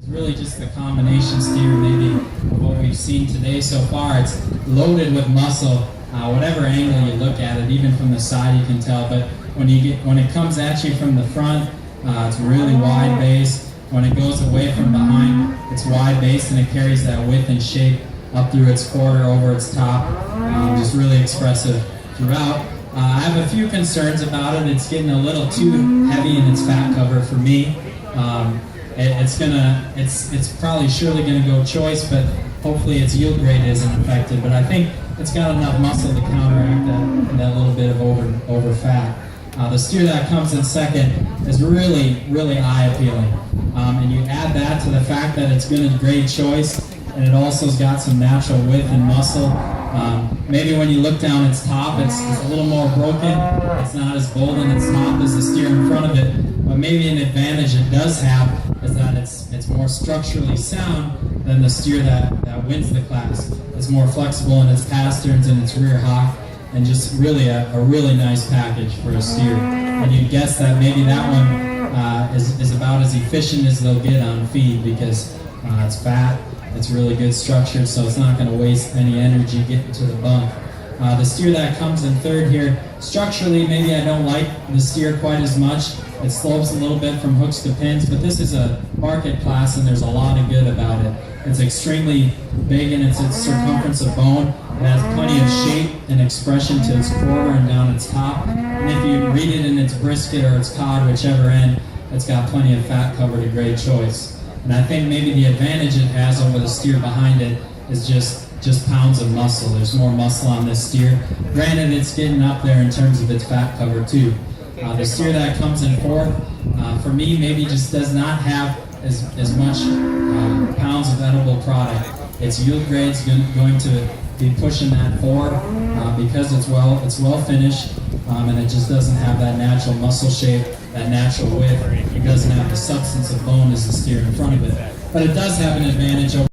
really just the combination steer maybe of what we've seen today so far. It's loaded with muscle. Whatever angle you look at it, even from the side you can tell, but when it comes at you from the front, it's really wide base. When it goes away from behind, it's wide base, and it carries that width and shape up through its quarter, over its top. Just really expressive throughout. I have a few concerns about it. It's getting a little too heavy in its fat cover for me. It's probably surely gonna go choice, but hopefully its yield grade isn't affected. But I think it's got enough muscle to counteract that little bit of over fat. The steer that comes in second is really, really eye appealing. And you add that to the fact that it's been a great choice, and it also's got some natural width and muscle. Maybe when you look down its top, it's a little more broken. It's not as bold in its top as the steer in front of it. But maybe an advantage it does have is that it's more structurally sound than the steer that wins the class. It's more flexible in its pasterns and its rear hock, and just really a really nice package for a steer. And you'd guess that maybe that one is about as efficient as they'll get on feed, because it's fat, it's really good structured, so it's not going to waste any energy getting to the bunk. The steer that comes in third here, structurally maybe I don't like the steer quite as much. It slopes a little bit from hooks to pins, but this is a market class and there's a lot of good about it. It's extremely big in its circumference of bone. It has plenty of shape and expression to its quarter and down its top. And if you read it in its brisket or its cod, whichever end, it's got plenty of fat cover to great choice. And I think maybe the advantage it has over the steer behind it is just pounds of muscle. There's more muscle on this steer. Granted, it's getting up there in terms of its fat cover too. The steer that comes in fourth, for me, maybe just does not have as much pounds of edible product. Its yield grade's going to be pushing that 4 because it's well finished, and it just doesn't have that natural muscle shape, that natural width. It doesn't have the substance of bone as the steer in front of it. But it does have an advantage over